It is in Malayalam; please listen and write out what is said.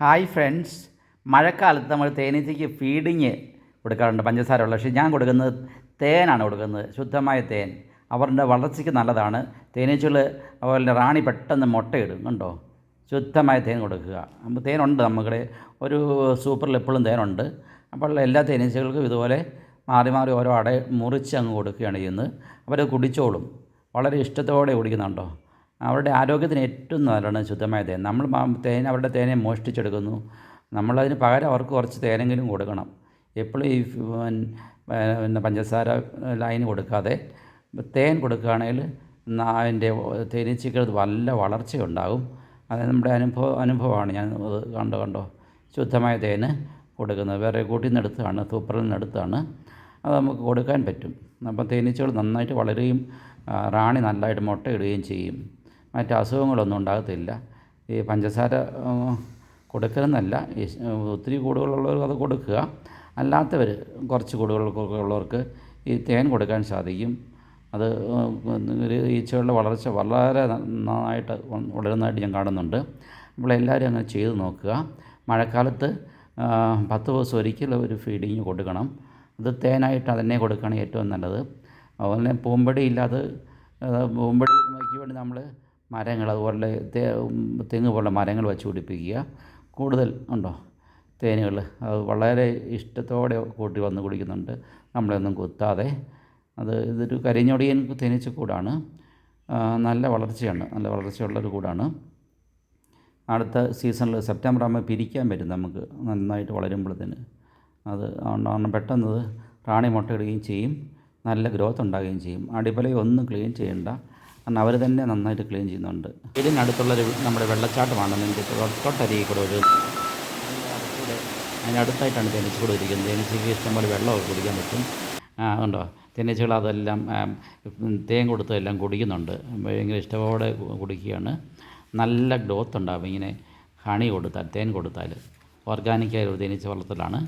ഹായ് ഫ്രണ്ട്സ്, മഴക്കാലത്ത് നമ്മൾ തേനീച്ചയ്ക്ക് ഫീഡിങ് കൊടുക്കാറുണ്ട് പഞ്ചസാര ഉള്ള. പക്ഷേ ഞാൻ കൊടുക്കുന്നത് തേനാണ് കൊടുക്കുന്നത്, ശുദ്ധമായ തേൻ. അവരുടെ വളർച്ചയ്ക്ക് നല്ലതാണ്. തേനീച്ചകൾ അതുപോലെ റാണി പെട്ടെന്ന് മുട്ടയിടും. കണ്ടോ, ശുദ്ധമായ തേൻ കൊടുക്കുക. അപ്പോൾ തേനുണ്ട് നമ്മുടെ ഒരു സൂപ്പറിൽ എപ്പോഴും തേനുണ്ട്. അപ്പോൾ എല്ലാ തേനീച്ചകൾക്കും ഇതുപോലെ മാറി മാറി ഓരോ മുറിച്ച് അങ്ങ് കൊടുക്കുകയാണ് ചെയ്യുന്നത്. അവരത് കുടിച്ചോളും, വളരെ ഇഷ്ടത്തോടെ കുടിക്കുന്നുണ്ടോ. അവരുടെ ആരോഗ്യത്തിന് ഏറ്റവും നല്ലതാണ് ശുദ്ധമായ തേൻ. നമ്മൾ അവരുടെ തേനെ മോഷ്ടിച്ചെടുക്കുന്നു. നമ്മളതിന് പകരം അവർക്ക് കുറച്ച് തേനെങ്കിലും കൊടുക്കണം. എപ്പോഴും ഈ പഞ്ചസാര ലൈന് കൊടുക്കാതെ തേൻ കൊടുക്കുകയാണെങ്കിൽ അതിൻ്റെ തേനീച്ചയ്ക്ക് നല്ല വളർച്ചയുണ്ടാകും. അത് നമ്മുടെ അനുഭവമാണ്. ഞാൻ കണ്ടോ ശുദ്ധമായ തേന് കൊടുക്കുന്നത് വേറെ കൂട്ടിൽ നിന്ന് എടുത്തതാണ്, സൂപ്പറിൽ നിന്ന് എടുത്താണ്. അത് നമുക്ക് കൊടുക്കാൻ പറ്റും. അപ്പം തേനീച്ചകൾ നന്നായിട്ട് വളരുകയും റാണി നല്ലതായിട്ട് മുട്ടയിടുകയും ചെയ്യും. മറ്റ് അസുഖങ്ങളൊന്നും ഉണ്ടാകത്തില്ല. ഈ പഞ്ചസാര കൊടുക്കണമെന്നല്ല, ഒത്തിരി കൂടുകളുള്ളവർക്ക് അത് കൊടുക്കുക. അല്ലാത്തവർ കുറച്ച് കൂടുകളൊക്കെ ഉള്ളവർക്ക് ഈ തേൻ കൊടുക്കാൻ സാധിക്കും. അത് ഈച്ചകളുടെ വളർച്ച വളരെ നന്നായിട്ട് വളരുന്നതായിട്ട് ഞാൻ കാണുന്നുണ്ട്. അപ്പോൾ എല്ലാവരും അങ്ങനെ ചെയ്ത് നോക്കുക. മഴക്കാലത്ത് 10 ദിവസം ഒരിക്കൽ ഒരു ഫീഡിങ് കൊടുക്കണം. അത് തേനായിട്ട് അതന്നെ കൊടുക്കുകയാണ് ഏറ്റവും നല്ലത്. അതുപോലെ പൂമ്പൊടി ഇല്ലാതെ പൂമ്പൊടിക്ക് വേണ്ടി നമ്മൾ മരങ്ങൾ, അതുപോലെ തെങ്ങ് പോലുള്ള മരങ്ങൾ വെച്ച് പിടിപ്പിക്കുക. കൂടുതൽ ഉണ്ടോ തേനുകൾ, അത് വളരെ ഇഷ്ടത്തോടെ കൂട്ടി വന്ന് കുടിക്കുന്നുണ്ട്, നമ്മളെയൊന്നും കുത്താതെ. ഇതൊരു കരിഞ്ഞൊടിയൻ തേനീച്ചക്കൂടാണ്. നല്ല വളർച്ചയാണ്, നല്ല വളർച്ചയുള്ളൊരു കൂടാണ്. അടുത്ത സീസണിൽ സെപ്റ്റംബർ ആകുമ്പോൾ പിരിക്കാൻ പറ്റും നമുക്ക്, നന്നായിട്ട് വളരുമ്പോഴത്തേന്. അത് പെട്ടെന്ന് റാണി മുട്ടയിടുകയും ചെയ്യും, നല്ല ഗ്രോത്ത് ഉണ്ടാകുകയും ചെയ്യും. അടിപ്പലയൊന്നും ക്ലീൻ ചെയ്യണ്ട, കാരണം അവർ തന്നെ നന്നായിട്ട് ക്ലീൻ ചെയ്യുന്നുണ്ട്. ഇതിനടുത്തുള്ളൊരു നമ്മുടെ വെള്ളച്ചാട്ടമാണ് എൻ്റെ തൊട്ടരികിൽ കൂടെ ഒരു അതിനടുത്തായിട്ടാണ് തേനീച്ചക്കൂട് ഇരിക്കുന്നത്. തേനീച്ചയ്ക്ക് ഇഷ്ടംപോലെ വെള്ളമൊക്കെ കുടിക്കാൻ പറ്റും. ഉണ്ടോ, തേനീച്ചകൾ അതെല്ലാം തേൻ കൊടുത്തതെല്ലാം കുടിക്കുന്നുണ്ട്, ഭയങ്കര ഇഷ്ടത്തോടെ കുടിക്കുകയാണ്. നല്ല ഗ്രോത്ത് ഉണ്ടാകും ഇങ്ങനെ ഹണി കൊടുത്താൽ, തേൻ കൊടുത്താൽ. ഓർഗാനിക്കായ ഒരു തേനീച്ച വളർത്തലാണ്.